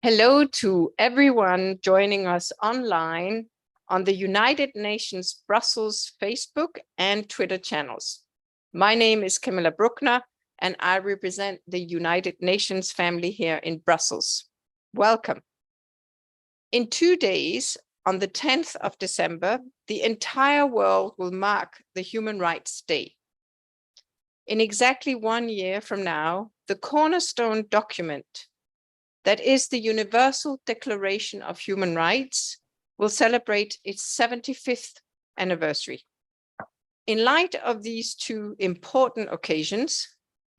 Hello to everyone joining us online on the United Nations Brussels Facebook and Twitter channels. My name is Camilla Bruckner, and I represent the United Nations family here in Brussels. Welcome. In 2 days, on the 10th of December, the entire world will mark the Human Rights Day. In exactly 1 year from now, the cornerstone document that is the Universal Declaration of Human Rights will celebrate its 75th anniversary. In light of these two important occasions,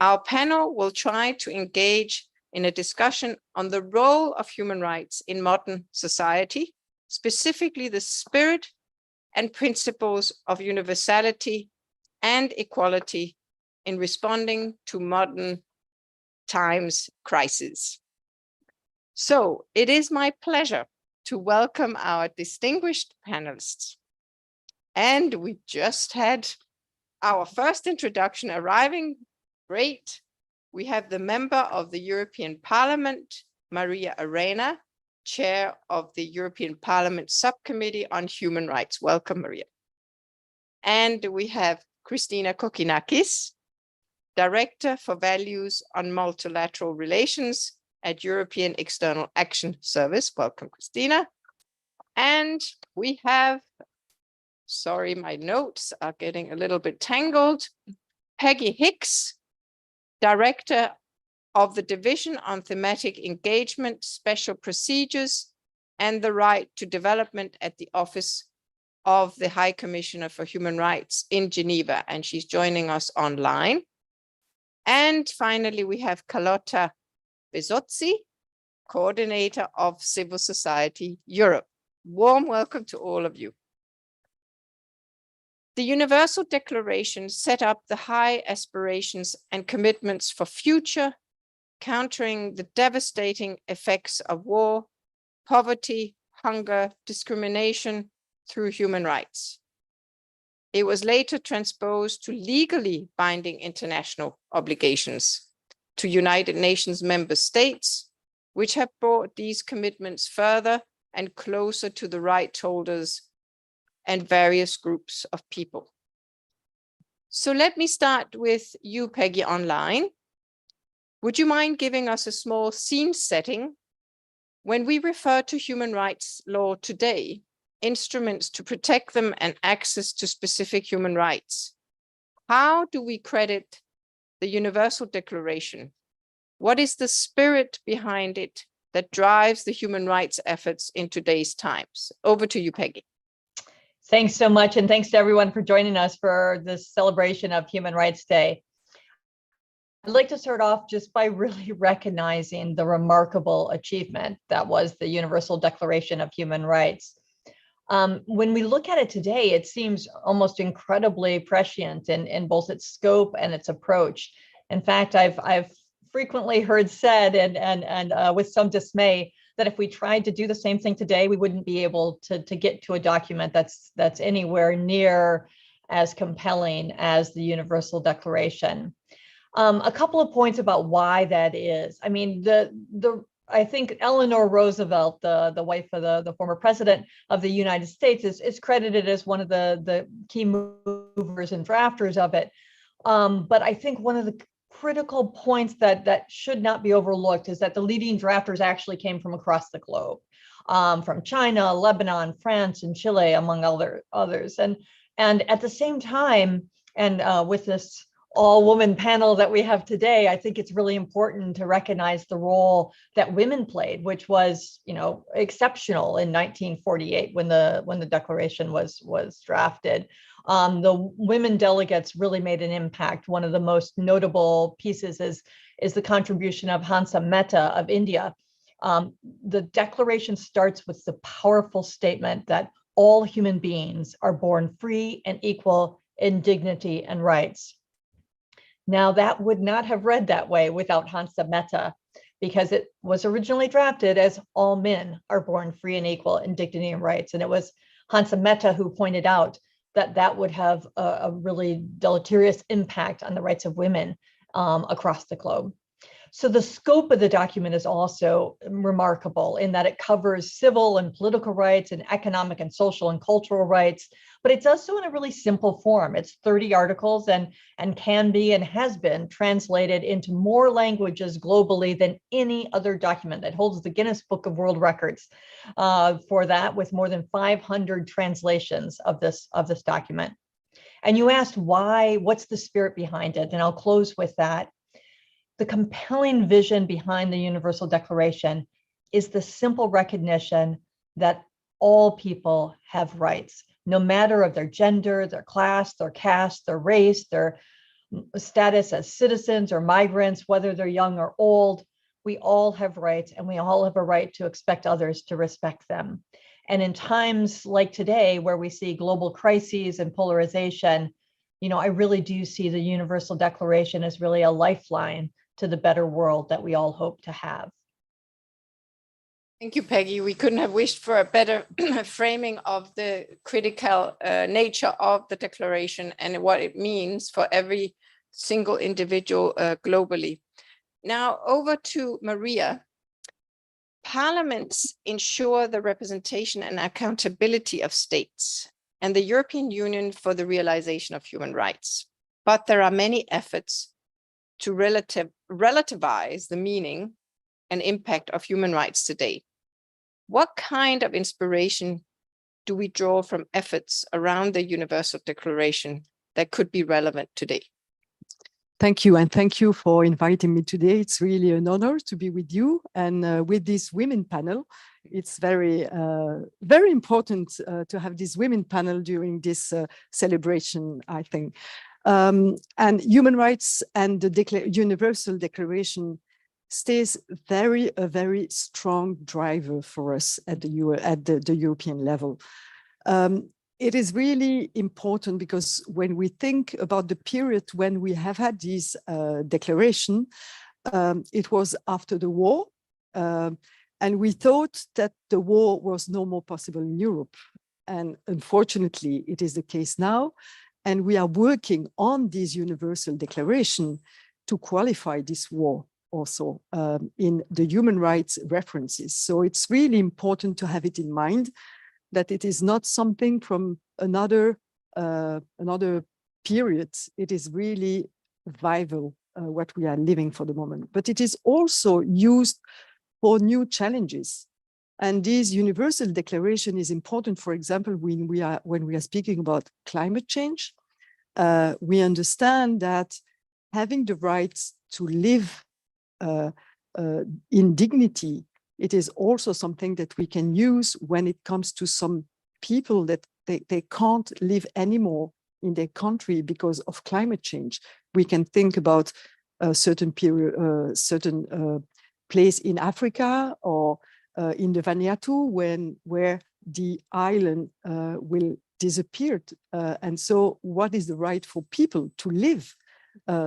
our panel will try to engage in a discussion on the role of human rights in modern society, specifically the spirit and principles of universality and equality in responding to modern times crises. So it is my pleasure to welcome our distinguished panelists. And we just had our first introduction arriving. Great. We have the member of the European Parliament, Maria Arena, chair of the European Parliament Subcommittee on Human Rights. Welcome, Maria. And we have Christina Kokinakis, Director for Values on Multilateral Relations at European External Action Service. Welcome, Christina. And we have, sorry, my notes are getting a little bit tangled, Peggy Hicks, Director of the Division on Thematic Engagement, Special Procedures, and the Right to Development at the Office of the High Commissioner for Human Rights in Geneva, and she's joining us online. And finally, we have Carlotta Besozzi, Coordinator of Civil Society Europe. Warm welcome to all of you. The Universal Declaration set up the high aspirations and commitments for future, countering the devastating effects of war, poverty, hunger, discrimination through human rights. It was later transposed to legally binding international obligations to United Nations member states, which have brought these commitments further and closer to the right holders and various groups of people. So let me start with you, Peggy, online. Would you mind giving us a small scene setting? When we refer to human rights law today, instruments to protect them and access to specific human rights, how do we credit the Universal Declaration? What is the spirit behind it that drives the human rights efforts in today's times? Over to you, Peggy. Thanks so much, and thanks to everyone for joining us for this celebration of Human Rights Day. I'd like to start off just by really recognizing the remarkable achievement that was the Universal Declaration of Human Rights. When we look at it today, it seems almost incredibly prescient in both its scope and its approach. In fact, I've frequently heard said, and with some dismay, that if we tried to do the same thing today, we wouldn't be able to get to a document that's anywhere near as compelling as the Universal Declaration. A couple of points about why that is. I mean, I think Eleanor Roosevelt, the wife of the former president of the United States, is credited as one of the key movers and drafters of it. But I think one of the critical points that should not be overlooked is that the leading drafters actually came from across the globe, from China, Lebanon, France, and Chile, among others. And at the same time, and with this all-woman panel that we have today, I think it's really important to recognize the role that women played, which was, exceptional in 1948 when the Declaration was drafted. The women delegates really made an impact. One of the most notable pieces is the contribution of Hansa Mehta of India. The Declaration starts with the powerful statement that all human beings are born free and equal in dignity and rights. Now, that would not have read that way without Hansa Mehta, because it was originally drafted as all men are born free and equal in dignity and rights. And it was Hansa Mehta who pointed out that would have a really deleterious impact on the rights of women across the globe. So the scope of the document is also remarkable in that it covers civil and political rights and economic and social and cultural rights, but it's also in a really simple form. It's 30 articles and can be and has been translated into more languages globally than any other document. It holds the Guinness Book of World Records for that, with more than 500 translations of this document. And you asked why, what's the spirit behind it? And I'll close with that. The compelling vision behind the Universal Declaration is the simple recognition that all people have rights, no matter of their gender, their class, their caste, their race, their status as citizens or migrants, whether they're young or old. We all have rights, and we all have a right to expect others to respect them. And in times like today, where we see global crises and polarization, I really do see the Universal Declaration as really a lifeline to the better world that we all hope to have. Thank you, Peggy. We couldn't have wished for a better framing of the critical nature of the declaration and what it means for every single individual globally. Now over to Maria. Parliaments ensure the representation and accountability of states and the European Union for the realization of human rights. But there are many efforts to relativize the meaning and impact of human rights today. What kind of inspiration do we draw from efforts around the Universal Declaration that could be relevant today? Thank you, and thank you for inviting me today. It's really an honor to be with you and with this women panel. It's very important to have this women panel during this celebration, I think. And human rights and the Universal Declaration stays a very strong driver for us at the European level. It is really important because when we think about the period when we have had this declaration, it was after the war, and we thought that the war was no more possible in Europe. And unfortunately, it is the case now. And we are working on this Universal Declaration to qualify this war also in the human rights references. So it's really important to have it in mind that it is not something from another period. It is really vital what we are living for the moment. But it is also used for new challenges. And this Universal Declaration is important, for example, when we are speaking about climate change. We understand that having the rights to live in dignity, it is also something that we can use when it comes to some people that they can't live anymore in their country because of climate change. We can think about a certain period, certain place in Africa or in the Vanuatu where the island will disappear. And so what is the right for people to live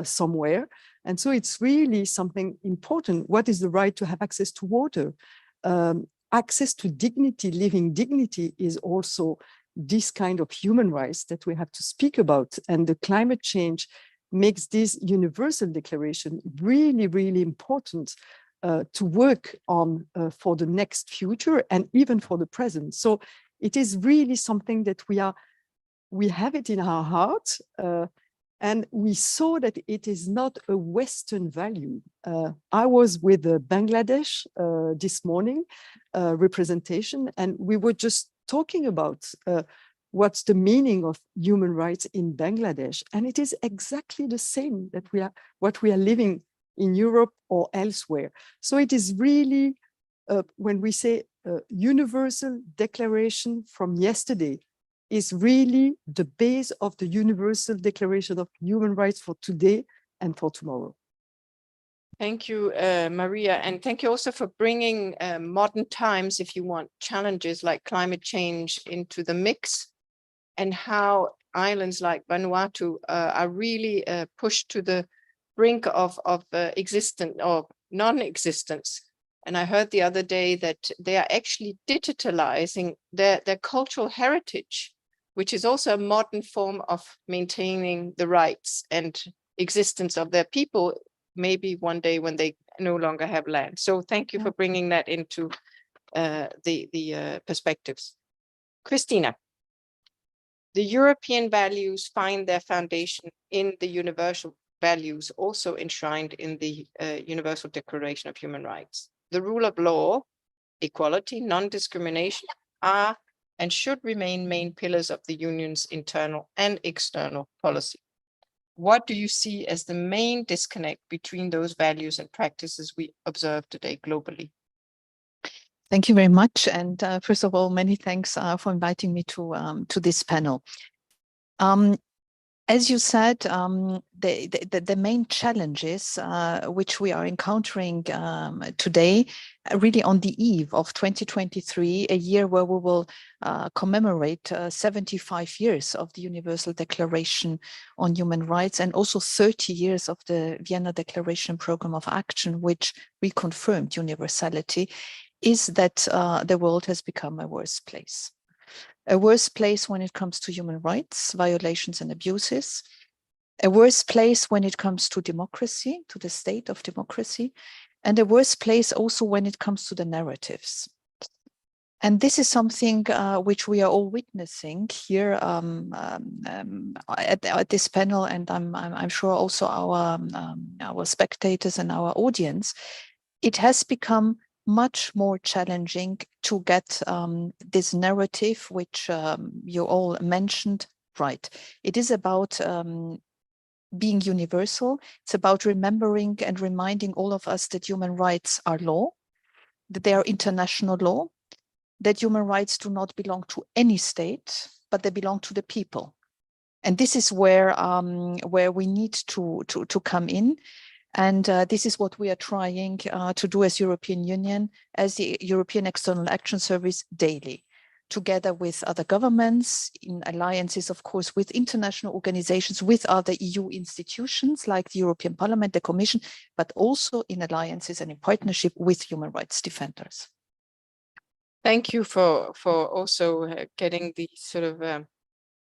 somewhere? And so it's really something important. What is the right to have access to water? Access to dignity, living dignity is also this kind of human rights that we have to speak about. And the climate change makes this Universal Declaration really, really important to work on for the next future and even for the present. So it is really something that we have it in our heart. And we saw that it is not a Western value. I was with Bangladesh this morning, representation, and we were just talking about what's the meaning of human rights in Bangladesh. And it is exactly the same that what we are living in Europe or elsewhere. So it is really, when we say Universal Declaration from yesterday, is really the base of the Universal Declaration of Human Rights for today and for tomorrow. Thank you, Maria. And thank you also for bringing modern times, if you want, challenges like climate change into the mix, and how islands like Vanuatu are really pushed to the brink of existence or non-existence. And I heard the other day that they are actually digitalizing their cultural heritage, which is also a modern form of maintaining the rights and existence of their people, maybe one day when they no longer have land. So thank you for bringing that into the perspectives. Christina, the European values find their foundation in the universal values also enshrined in the Universal Declaration of Human Rights. The rule of law, equality, non-discrimination are and should remain main pillars of the Union's internal and external policy. What do you see as the main disconnect between those values and practices we observe today globally? Thank you very much. And first of all, many thanks for inviting me to this panel. As you said, the main challenges which we are encountering today, really on the eve of 2023, a year where we will commemorate 75 years of the Universal Declaration on Human Rights, and also 30 years of the Vienna Declaration Program of Action, which reconfirmed universality, is that the world has become a worse place. A worse place when it comes to human rights, violations and abuses, a worse place when it comes to democracy, to the state of democracy, and a worse place also when it comes to the narratives. And this is something which we are all witnessing here at this panel, and I'm sure also our spectators and our audience. It has become much more challenging to get this narrative, which you all mentioned, right. It is about being universal. It's about remembering and reminding all of us that human rights are law, that they are international law, that human rights do not belong to any state, but they belong to the people. And this is where we need to come in. And this is what we are trying to do as European Union, as the European External Action Service daily, together with other governments, in alliances, of course, with international organizations, with other EU institutions like the European Parliament, the Commission, but also in alliances and in partnership with human rights defenders. Thank you for also getting the sort of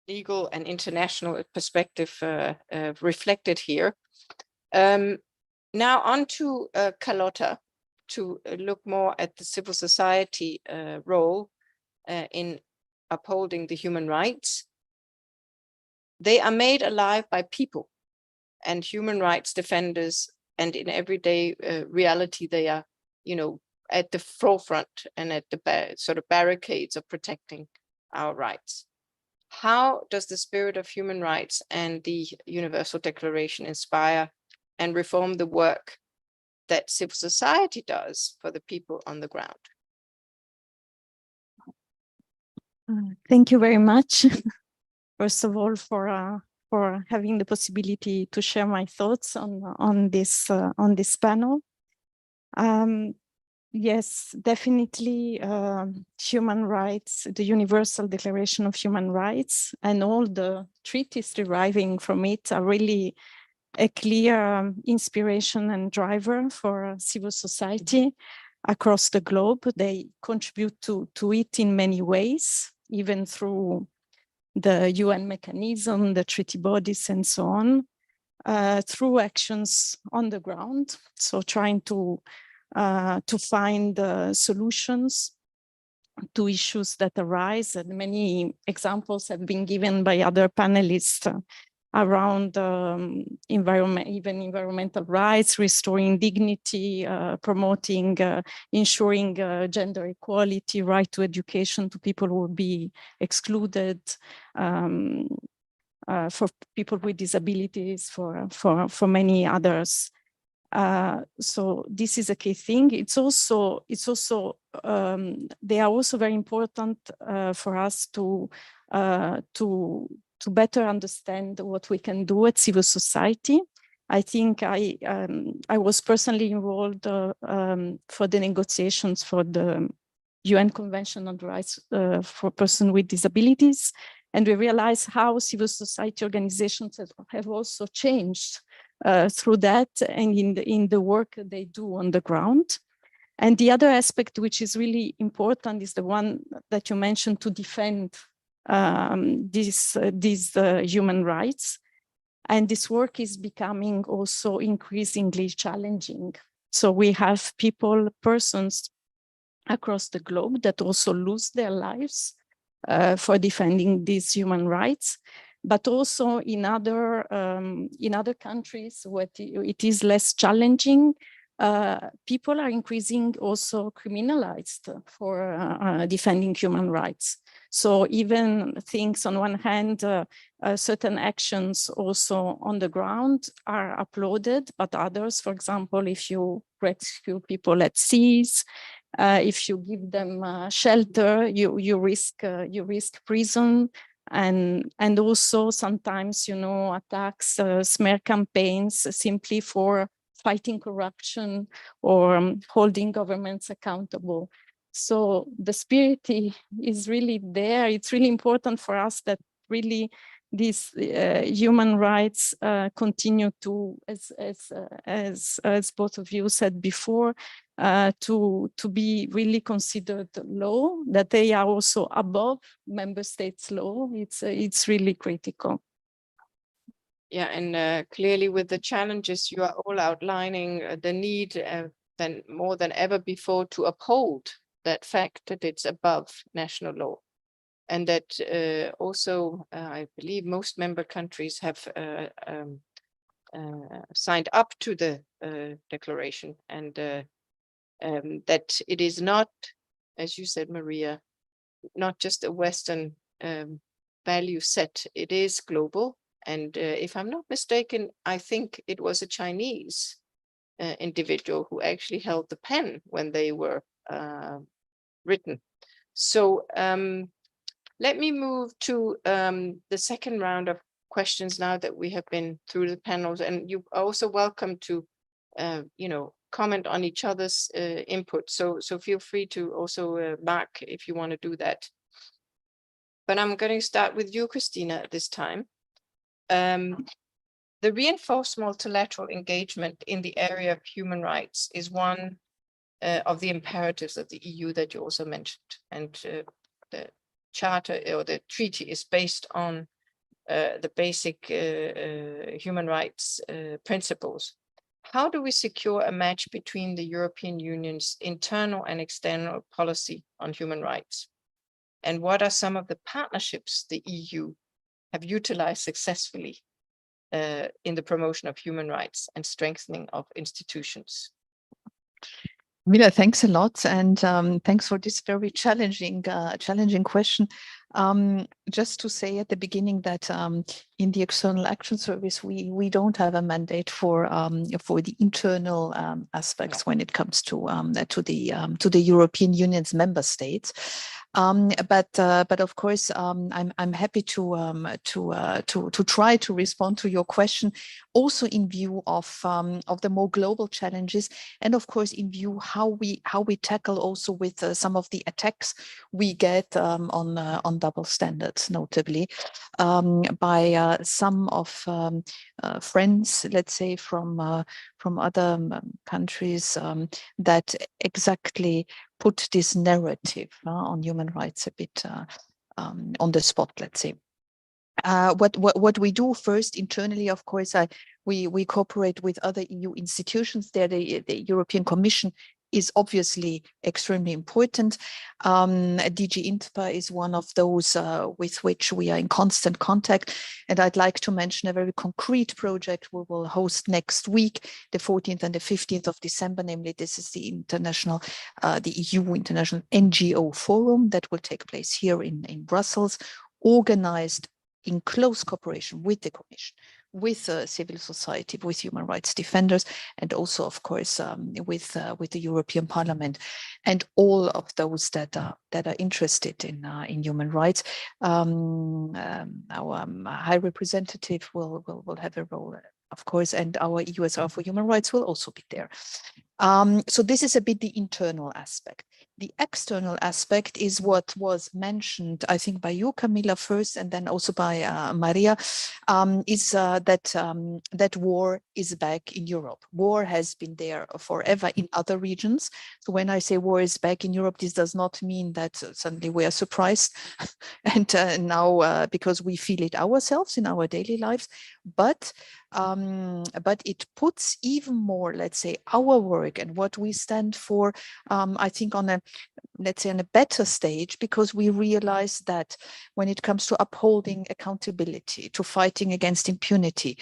legal and international perspective reflected here. Now on to Carlotta, to look more at the civil society role in upholding the human rights. They are made alive by people and human rights defenders, and in everyday reality, they are, you know, at the forefront and at the sort of barricades of protecting our rights. How does the spirit of human rights and the Universal Declaration inspire and reform the work that civil society does for the people on the ground? Thank you very much, first of all, for having the possibility to share my thoughts on this panel. Yes, definitely, human rights, the Universal Declaration of Human Rights, and all the treaties deriving from it are really a clear inspiration and driver for civil society across the globe. They contribute to it in many ways, even through the UN mechanism, the treaty bodies, and so on, through actions on the ground. So trying to find solutions to issues that arise, and many examples have been given by other panelists around environmental rights, restoring dignity, promoting, ensuring gender equality, right to education to people who will be excluded, for people with disabilities, for many others. So this is a key thing. They are also very important for us to better understand what we can do at civil society. I think I was personally involved for the negotiations for the UN Convention on the Rights for Persons with Disabilities, and we realized how civil society organizations have also changed through that and in the work they do on the ground. And the other aspect which is really important is the one that you mentioned, to defend these human rights. And this work is becoming also increasingly challenging So we have persons across the globe that also lose their lives for defending these human rights, but also in other countries where it is less challenging. People are increasing also criminalized for defending human rights. So even things on one hand, certain actions also on the ground are uploaded, but others, for example, if you rescue people at seas, if you give them shelter, you risk prison, and also sometimes, you know, attacks, smear campaigns simply for fighting corruption or holding governments accountable. So the spirit is really there. It's really important for us that really these human rights continue to, as both of you said before, to be really considered law, that they are also above member states' law. It's really critical. Yeah, and clearly with the challenges you are all outlining, the need then more than ever before to uphold that fact that it's above national law. And that also, I believe most member countries have signed up to the declaration, and that it is not, as you said, Maria, not just a Western value set, it is global. And if I'm not mistaken, I think it was a Chinese individual who actually held the pen when they were written. So let me move to the second round of questions now that we have been through the panels, and you are also welcome to, you know, comment on each other's input. So feel free to also mark if you want to do that. But I'm going to start with you, Christina, this time. The reinforced multilateral engagement in the area of human rights is one of the imperatives of the EU that you also mentioned. And the charter or the treaty is based on the basic human rights principles. How do we secure a match between the European Union's internal and external policy on human rights? And what are some of the partnerships the EU have utilized successfully in the promotion of human rights and strengthening of institutions? Mila, thanks a lot, and thanks for this very challenging question. Just to say at the beginning that in the External Action Service, we don't have a mandate for the internal aspects when it comes to the European Union's member states. But of course, I'm happy to try to respond to your question, also in view of the more global challenges, and of course in view how we tackle also with some of the attacks we get on double standards, notably by some of friends, let's say from other countries that exactly put this narrative on human rights a bit on the spot, let's say. What we do first internally, of course, we cooperate with other EU institutions. There, the European Commission is obviously extremely important. DG INTPA is one of those with which we are in constant contact. And I'd like to mention a very concrete project we will host next week, the 14th and the 15th of December. Namely, this is the EU International NGO Forum that will take place here in Brussels, organized in close cooperation with the Commission, with civil society, with human rights defenders, and also, of course, with the European Parliament and all of those that are interested in human rights. Our High Representative will have a role, of course, and our USR for human rights will also be there. So this is a bit the internal aspect. The external aspect is what was mentioned, I think, by you, Camilla, first, and then also by Maria, is that war is back in Europe. War has been there forever in other regions. So when I say war is back in Europe, this does not mean that suddenly we are surprised and now because we feel it ourselves in our daily lives. but it puts even more, let's say, our work and what we stand for, I think, on a, let's say, on a better stage, because we realize that when it comes to upholding accountability, to fighting against impunity,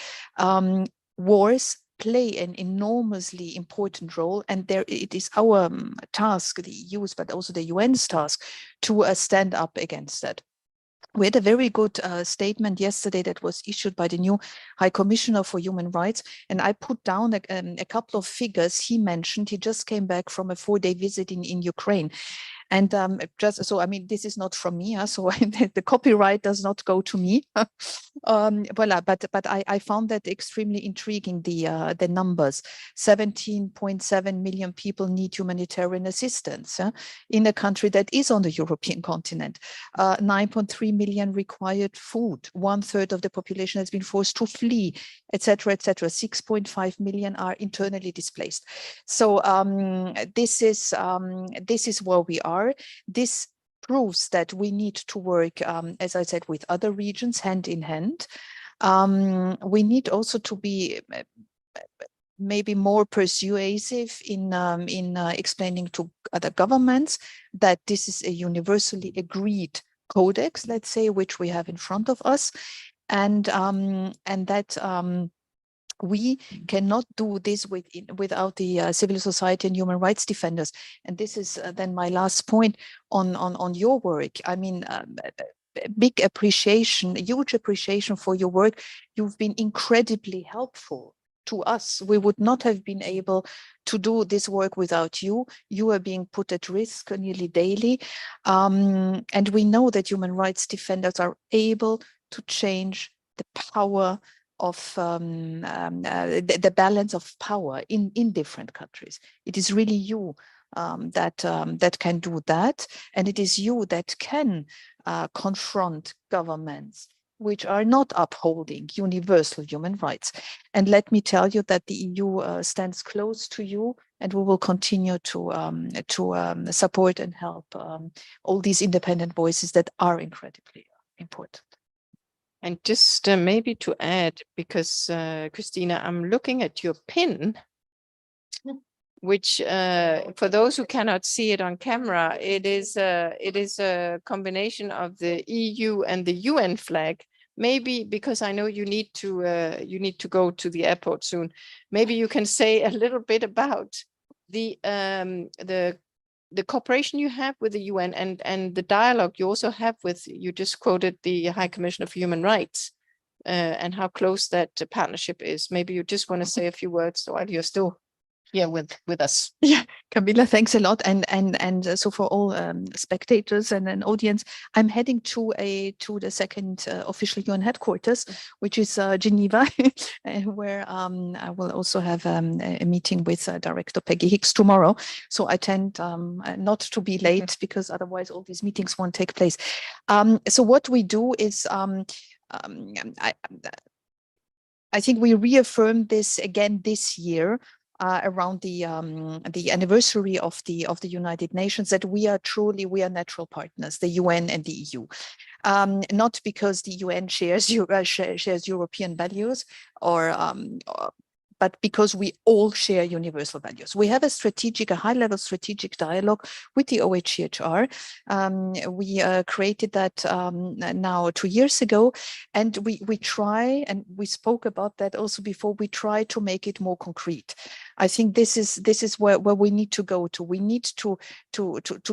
wars play an enormously important role, and there it is our task, the EU's, but also the UN's task, to stand up against that. We had a very good statement yesterday that was issued by the new High Commissioner for Human Rights, and I put down a couple of figures he mentioned. He just came back from a 4-day visit in Ukraine. And just so, I mean, this is not from me, so the copyright does not go to me. Voila, but I found that extremely intriguing, the numbers. 17.7 million people need humanitarian assistance in a country that is on the European continent. 9.3 million required food. 1/3 of the population has been forced to flee, etc., etc. 6.5 million are internally displaced. So this is where we are. This proves that we need to work, as I said, with other regions hand in hand. We need also to be maybe more persuasive in explaining to other governments that this is a universally agreed codex, let's say, which we have in front of us, and that we cannot do this without the civil society and human rights defenders. And this is then my last point on your work. I mean, big appreciation, huge appreciation for your work. You've been incredibly helpful to us. We would not have been able to do this work without you. You are being put at risk nearly daily. And we know that human rights defenders are able to change the power of the balance of power in different countries. It is really you that can do that, and it is you that can confront governments which are not upholding universal human rights. And let me tell you that the EU stands close to you, and we will continue to support and help all these independent voices that are incredibly important. And just maybe to add, because Christina, I'm looking at your pin, which for those who cannot see it on camera, it is a combination of the EU and the UN flag. Maybe because I know you need to go to the airport soon. Maybe you can say a little bit about the cooperation you have with the UN and the dialogue you also have with, you just quoted the High Commissioner for Human Rights, and how close that partnership is. Maybe you just want to say a few words while you're still here with us. Yeah, Camilla, thanks a lot. And so for all spectators and an audience, I'm heading to the second official UN headquarters, which is Geneva, where I will also have a meeting with Director Peggy Hicks tomorrow. So I tend not to be late, because otherwise all these meetings won't take place. So what we do is I think we reaffirmed this again this year. Around the anniversary of the United Nations, that we are natural partners, the UN and the EU, not because the UN shares European values but because we all share universal values. We have a high-level strategic dialogue with the OHCHR. We created that now 2 years ago, and we try, and we spoke about that also before, we try to make it more concrete. I think this is where we need to go to. We need to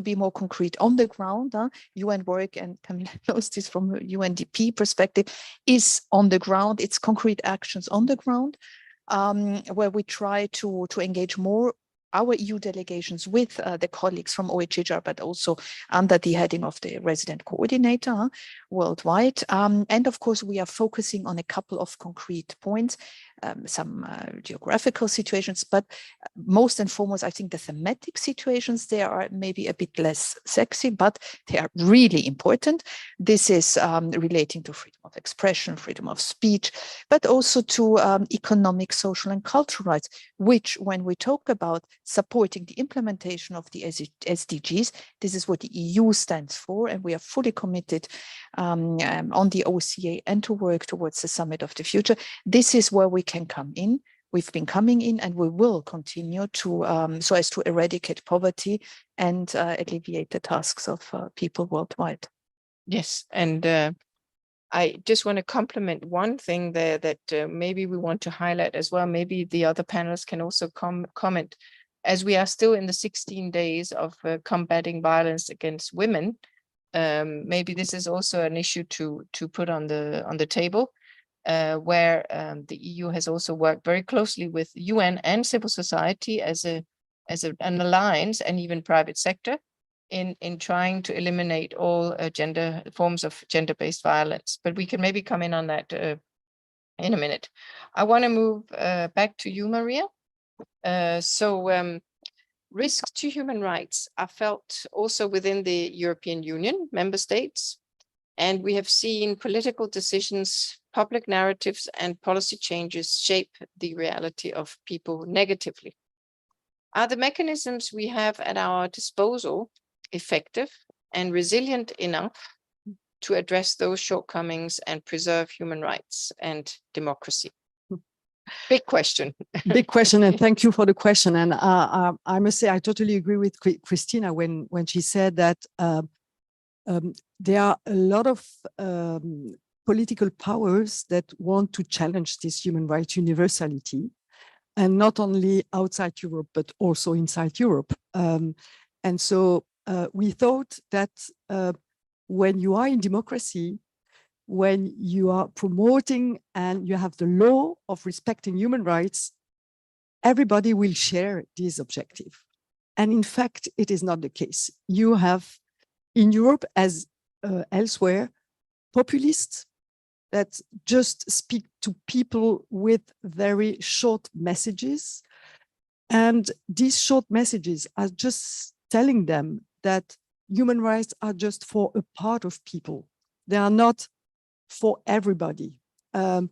be more concrete on the ground. UN work, and Camilla knows this from a UNDP perspective, is on the ground. It's concrete actions on the ground, where we try to engage more our EU delegations with the colleagues from OHCHR, but also under the heading of the resident coordinator worldwide. And of course, we are focusing on a couple of concrete points, some geographical situations, but most and foremost, I think the thematic situations, they are maybe a bit less sexy, but they are really important. This is relating to freedom of expression, freedom of speech, but also to economic, social, and cultural rights, which, when we talk about supporting the implementation of the SDGs, this is what the EU stands for, and we are fully committed on the OCHR and to work towards the Summit of the Future. This is where we can come in. We've been coming in, and we will continue to so as to eradicate poverty and alleviate the tasks of people worldwide. Yes, and I just want to compliment one thing there that maybe we want to highlight as well. Maybe the other panelists can also comment. As we are still in the 16 days of combating violence against women, maybe this is also an issue to put on the table, where the EU has also worked very closely with UN and civil society as an alliance, and even private sector, in trying to eliminate all forms of gender-based violence. But we can maybe come in on that in a minute. I want to move back to you, Maria. Risks to human rights are felt also within the European Union member states, and we have seen political decisions, public narratives, and policy changes shape the reality of people negatively. Are the mechanisms we have at our disposal effective and resilient enough to address those shortcomings and preserve human rights and democracy? Big question. Big question, and thank you for the question. And I must say, I totally agree with Christina when she said that there are a lot of political powers that want to challenge this human rights universality, and not only outside Europe, but also inside Europe. And so we thought that when you are in democracy, when you are promoting and you have the law of respecting human rights, everybody will share this objective. And in fact, it is not the case. You have in Europe, as elsewhere, populists that just speak to people with very short messages. And these short messages are just telling them that human rights are just for a part of people. They are not for everybody. And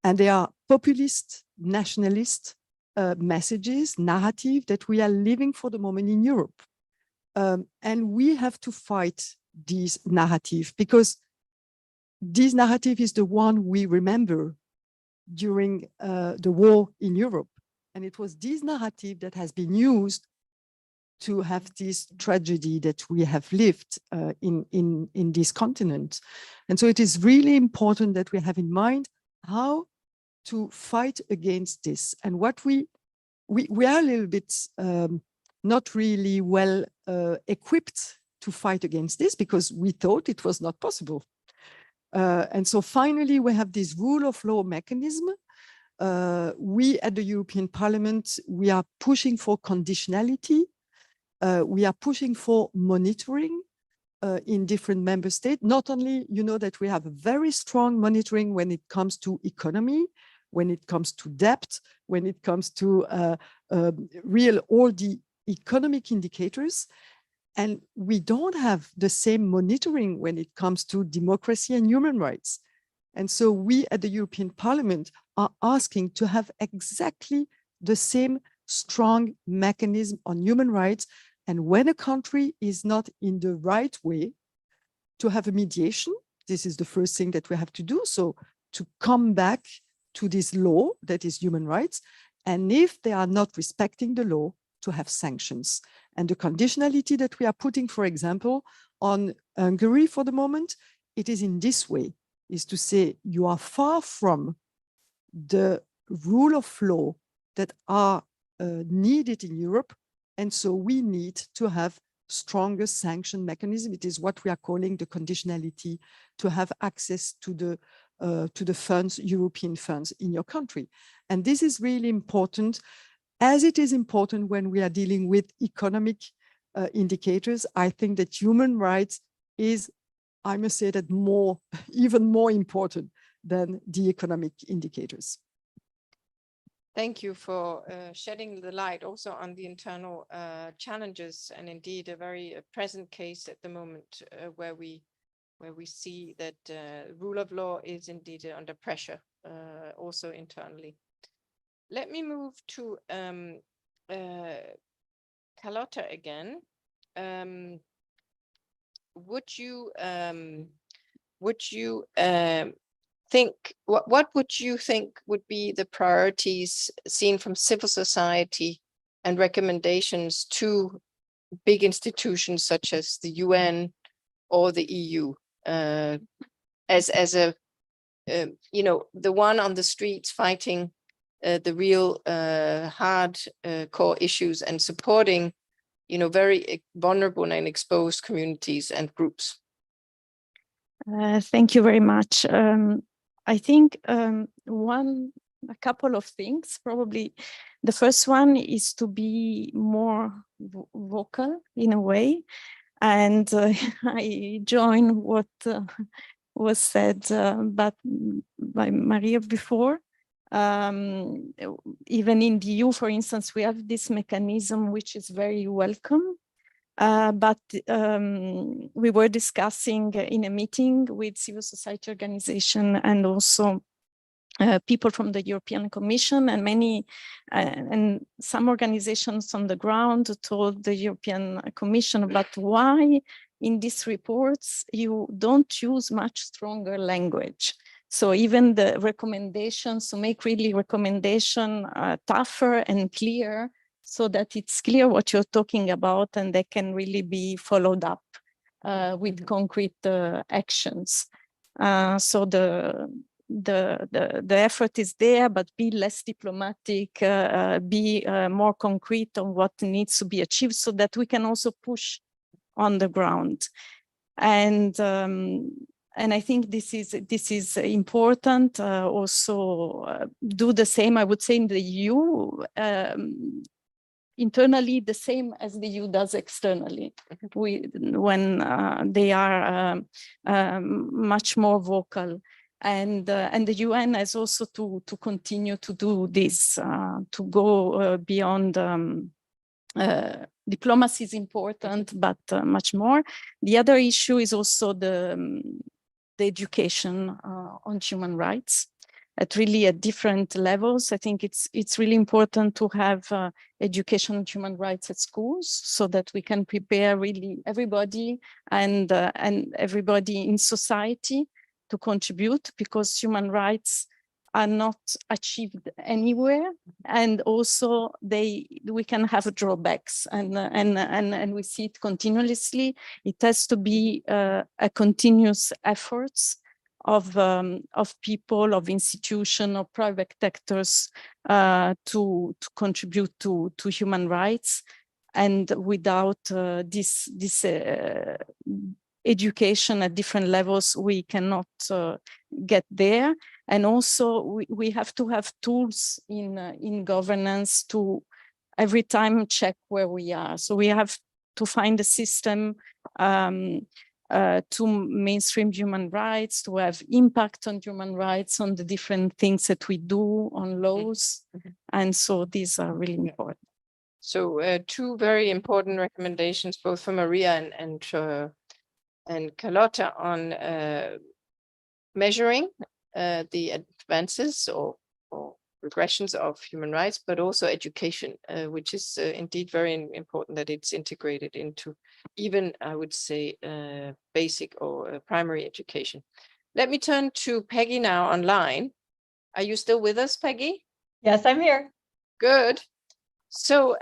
they are populist, nationalist messages, narrative that we are living for the moment in Europe. And we have to fight this narrative, because this narrative is the one we remember during the war in Europe. And it was this narrative that has been used to have this tragedy that we have lived in this continent. And so it is really important that we have in mind how to fight against this. And what we are a little bit not really well equipped to fight against this, because we thought it was not possible. And so finally, we have this rule of law mechanism. We at the European Parliament, we are pushing for conditionality. We are pushing for monitoring in different member states. Not only, you know, that we have a very strong monitoring when it comes to economy, when it comes to debt, when it comes to all the economic indicators. And we don't have the same monitoring when it comes to democracy and human rights. And so we at the European Parliament are asking to have exactly the same strong mechanism on human rights. And when a country is not in the right way, to have a mediation. This is the first thing that we have to do. So to come back to this law that is human rights. And if they are not respecting the law, to have sanctions. And the conditionality that we are putting, for example, on Hungary for the moment, it is in this way, is to say you are far from the rule of law that are needed in Europe. And so we need to have stronger sanction mechanism. It is what we are calling the conditionality, to have access to the funds, European funds in your country. And this is really important, as it is important when we are dealing with economic indicators. I think that human rights is, I must say that even more important than the economic indicators. Thank you for shedding the light also on the internal challenges, and indeed a very present case at the moment where we where we see that rule of law is indeed under pressure, also internally. Let me move to Carlotta again. Would you think, what would you think would be the priorities seen from civil society and recommendations to big institutions such as the UN or the EU, as a you know, the one on the streets fighting the real hard core issues and supporting, you know, very vulnerable and exposed communities and groups? Thank you very much. I think a couple of things. Probably the first one is to be more vocal in a way. And I join what was said by Maria before. Even in the EU, for instance, we have this mechanism which is very welcome. But we were discussing in a meeting with civil society organization and also people from the European Commission, and many and some organizations on the ground told the European Commission, but why in these reports you don't use much stronger language? So even the recommendations, to make really recommendation tougher and clear, so that it's clear what you're talking about and they can really be followed up with concrete actions. So the effort is there, but be less diplomatic, be more concrete on what needs to be achieved, so that we can also push on the ground. And I think this is important. Also, do the same, I would say, in the EU. Internally, the same as the EU does externally, when they are much more vocal, and the UN has also to continue to do this, to go beyond. Diplomacy is important, but much more. The other issue is also the education on human rights. At different levels. I think it's really important to have education on human rights at schools, so that we can prepare really everybody and everybody in society to contribute, because human rights are not achieved anywhere, and also we can have drawbacks, and we see it continuously. It has to be a continuous efforts of people, of institutions, of private actors to contribute to human rights. And without this education at different levels, we cannot get there. And also we have to have tools in governance to every time check where we are. So we have to find a system to mainstream human rights, to have impact on human rights, on the different things that we do, on laws. And so these are really important. So two very important recommendations, both from Maria and Carlotta, on measuring the advances or regressions of human rights, but also education, which is indeed very important, that it's integrated into even, I would say, basic or primary education. Let me turn to Peggy now online. Are you still with us, Peggy? Yes, I'm here. Good. So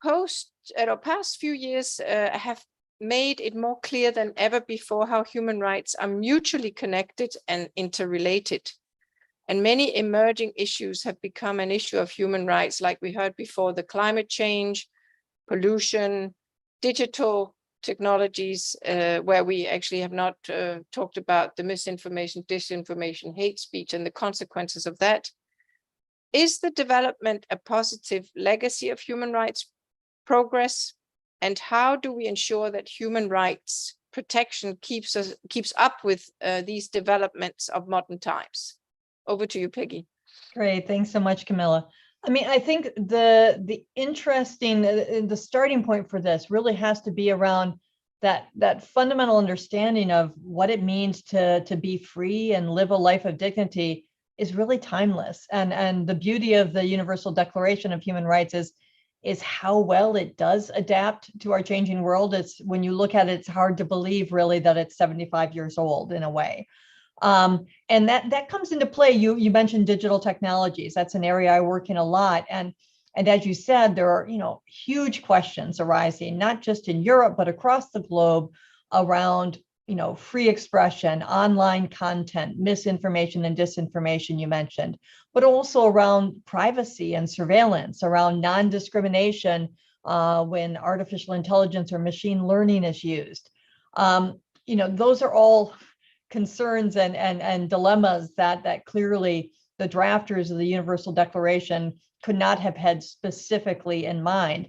past few years have made it more clear than ever before how human rights are mutually connected and interrelated. And many emerging issues have become an issue of human rights, like we heard before, the climate change, pollution, digital technologies, where we actually have not talked about the misinformation, disinformation, hate speech, and the consequences of that. Is the development a positive legacy of human rights progress? And how do we ensure that human rights protection keeps up with these developments of modern times? Over to you, Peggy. Great, thanks so much, Camilla. I mean, I think the starting point for this really has to be around that fundamental understanding of what it means to be free and live a life of dignity is really timeless. And the beauty of the Universal Declaration of Human Rights is how well it does adapt to our changing world. It's, when you look at it, it's hard to believe really that it's 75 years old in a way. And that comes into play. You mentioned digital technologies. That's an area I work in a lot. And as you said, there are, huge questions arising, not just in Europe, but across the globe around, free expression, online content, misinformation and disinformation you mentioned, but also around privacy and surveillance, around non-discrimination when artificial intelligence or machine learning is used. Those are all concerns and dilemmas that clearly the drafters of the Universal Declaration could not have had specifically in mind.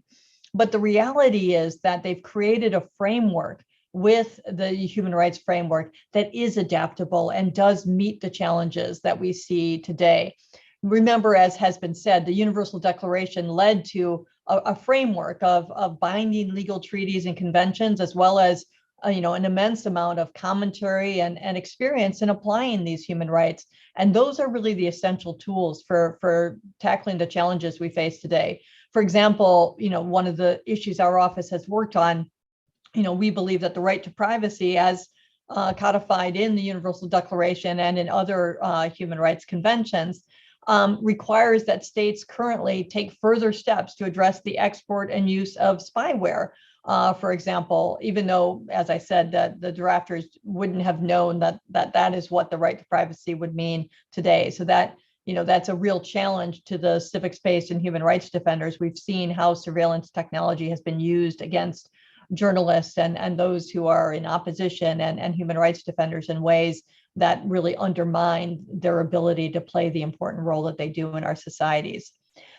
But the reality is that they've created a framework with the human rights framework that is adaptable and does meet the challenges that we see today. Remember, as has been said, the Universal Declaration led to a framework of binding legal treaties and conventions, as well as an immense amount of commentary and experience in applying these human rights. And those are really the essential tools for tackling the challenges we face today. For example, one of the issues our office has worked on, we believe that the right to privacy, as codified in the Universal Declaration and in other human rights conventions, requires that states currently take further steps to address the export and use of spyware. For example, even though, as I said, that the drafters wouldn't have known that is what the right to privacy would mean today. So that, that's a real challenge to the civic space and human rights defenders. We've seen how surveillance technology has been used against journalists and those who are in opposition and human rights defenders in ways that really undermine their ability to play the important role that they do in our societies.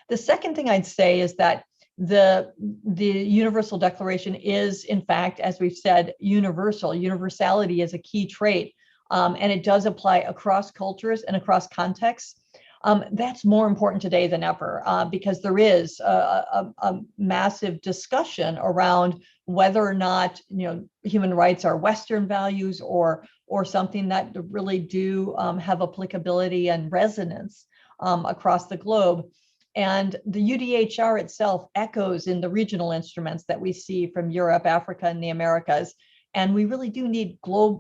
The second thing I'd say is that the Universal Declaration is, in fact, as we've said, universal. Universality is a key trait, and it does apply across cultures and across contexts. That's more important today than ever because there is a massive discussion around whether or not human rights are Western values or something that really do have applicability and resonance across the globe. And the UDHR itself echoes in the regional instruments that we see from Europe, Africa, and the Americas. And we really do need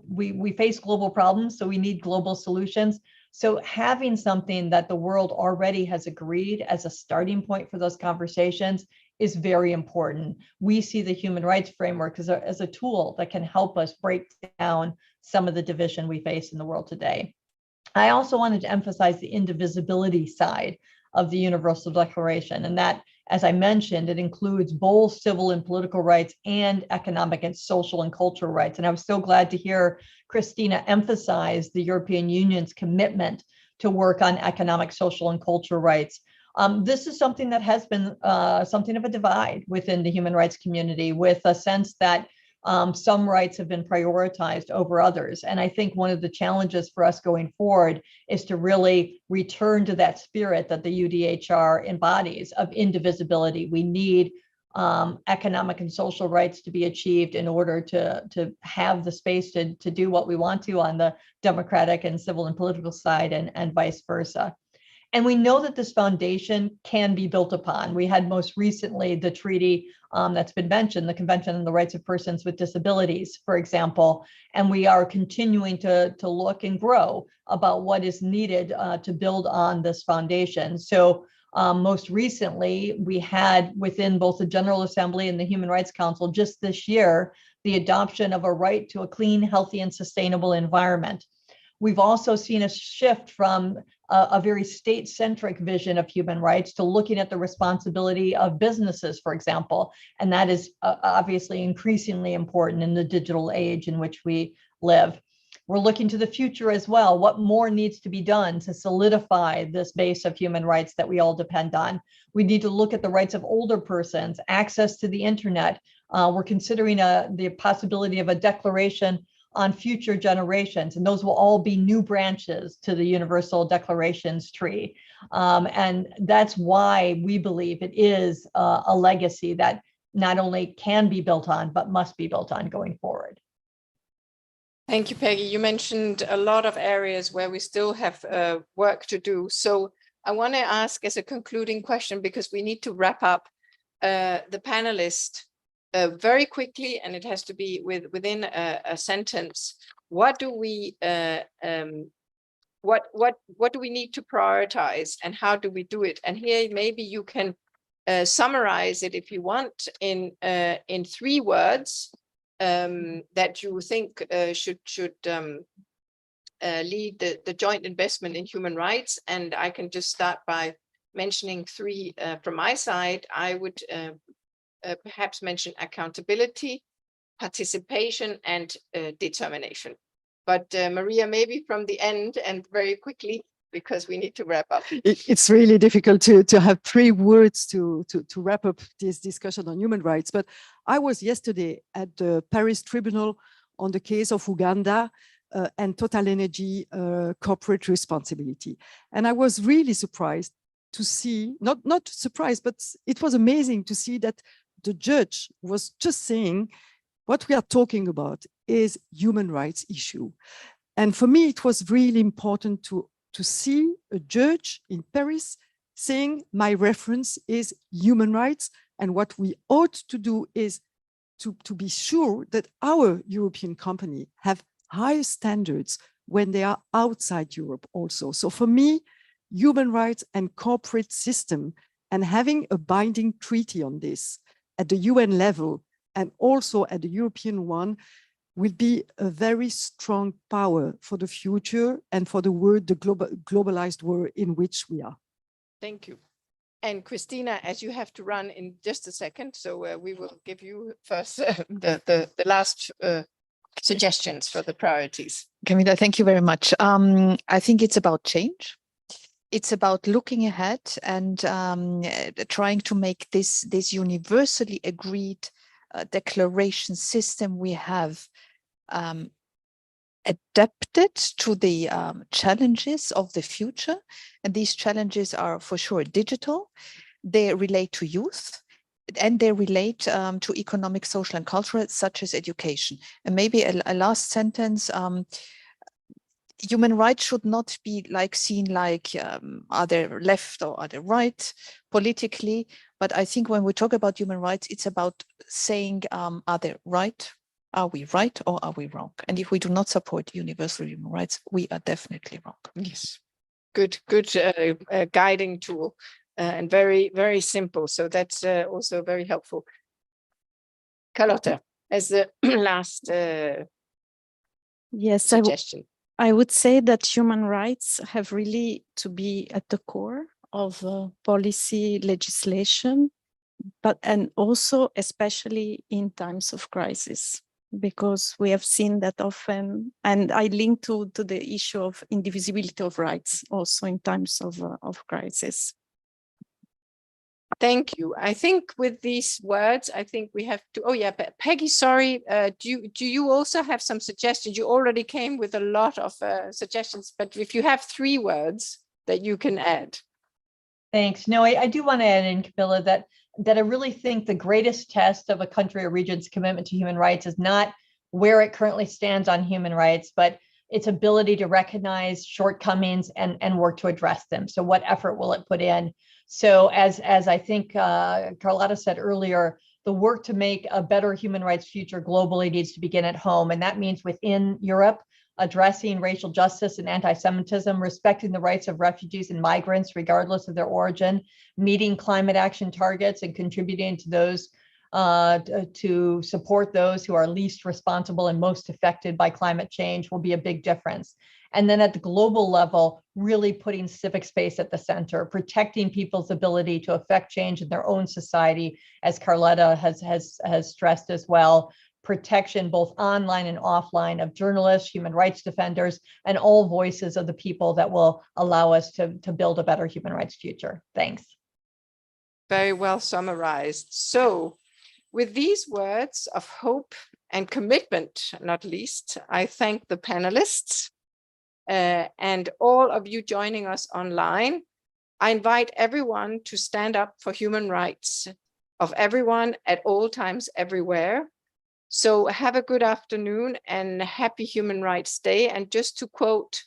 we face global problems, so we need global solutions. So having something that the world already has agreed as a starting point for those conversations is very important. We see the human rights framework as a tool that can help us break down some of the division we face in the world today. I also wanted to emphasize the indivisibility side of the Universal Declaration, and that, as I mentioned, it includes both civil and political rights and economic and social and cultural rights. And I was so glad to hear Christina emphasize the European Union's commitment to work on economic, social, and cultural rights. This is something that has been something of a divide within the human rights community, with a sense that some rights have been prioritized over others. And I think one of the challenges for us going forward is to really return to that spirit that the UDHR embodies of indivisibility. We need economic and social rights to be achieved in order to have the space to do what we want to on the democratic and civil and political side, and vice versa. And we know that this foundation can be built upon. We had most recently the treaty that's been mentioned, the Convention on the Rights of Persons with Disabilities, for example, and we are continuing to look and grow about what is needed to build on this foundation. So most recently, we had within both the General Assembly and the Human Rights Council just this year, the adoption of a right to a clean, healthy, and sustainable environment. We've also seen a shift from a very state-centric vision of human rights to looking at the responsibility of businesses, for example. And that is obviously increasingly important in the digital age in which we live. We're looking to the future as well. What more needs to be done to solidify this base of human rights that we all depend on? We need to look at the rights of older persons, access to the internet. We're considering the possibility of a declaration on future generations, and those will all be new branches to the Universal Declarations tree. And that's why we believe it is a legacy that not only can be built on, but must be built on going forward. Thank you, Peggy. You mentioned a lot of areas where we still have work to do. So I want to ask as a concluding question, because we need to wrap up the panelists very quickly, and it has to be within a sentence. What do we what do we need to prioritize, and how do we do it? And here maybe you can summarize it if you want in 3 words that you think should lead the joint investment in human rights. And I can just start by mentioning 3 from my side. I would perhaps mention accountability, participation, and determination. But Maria, maybe from the end and very quickly, because we need to wrap up. It's really difficult to have 3 words to wrap up this discussion on human rights. But I was yesterday at the Paris Tribunal on the case of Uganda and Total Energy corporate responsibility. And I was really surprised to see, not surprised, but it was amazing to see that the judge was just saying, what we are talking about is human rights issue. And for me, it was really important to see a judge in Paris saying, my reference is human rights. And what we ought to do is to be sure that our European company have higher standards when they are outside Europe also. So for me, human rights and corporate system, and having a binding treaty on this at the UN level and also at the European one, will be a very strong power for the future and for the world, the globalized world in which we are. Thank you. And Christina, as you have to run in just a second, so we will give you first the last suggestions for the priorities. Camilla, thank you very much. I think it's about change. It's about looking ahead and trying to make this universally agreed declaration system we have adapted to the challenges of the future. And these challenges are for sure digital. They relate to youth, and they relate to economic, social, and cultural, such as education. And maybe a last sentence. Human rights should not be seen like are they left or are they right politically, but I think when we talk about human rights, it's about saying, are they right? Are we right or are we wrong? And if we do not support universal human rights, we are definitely wrong. Yes, good guiding tool and very, very simple. So that's also very helpful. Carlotta, as the last suggestion. I would say that human rights have really to be at the core of policy legislation, and also especially in times of crisis, because we have seen that often, and I link to the issue of indivisibility of rights also in times of crisis. Thank you. I think with these words, I think we have to, Peggy, sorry, do you also have some suggestions? You already came with a lot of suggestions, but if you have 3 words that you can add. Thanks. No, I do want to add in, Camilla, that I really think the greatest test of a country or region's commitment to human rights is not where it currently stands on human rights, but its ability to recognize shortcomings and work to address them. So what effort will it put in? So as I think Carlotta said earlier, the work to make a better human rights future globally needs to begin at home. And that means within Europe, addressing racial justice and anti-Semitism, respecting the rights of refugees and migrants, regardless of their origin, meeting climate action targets and contributing to those to support those who are least responsible and most affected by climate change will be a big difference. And then at the global level, really putting civic space at the center, protecting people's ability to affect change in their own society, as Carlotta has stressed as well, protection both online and offline of journalists, human rights defenders, and all voices of the people that will allow us to build a better human rights future. Thanks. Very well summarized. So with these words of hope and commitment, not least, I thank the panelists and all of you joining us online. I invite everyone to stand up for human rights of everyone at all times, everywhere. So have a good afternoon and happy Human Rights Day. And just to quote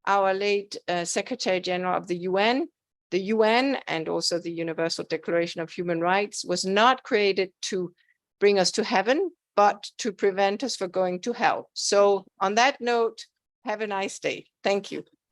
our late Secretary General of the UN and also the Universal Declaration of Human Rights was not created to bring us to heaven, but to prevent us from going to hell. So on that note, have a nice day. Thank you.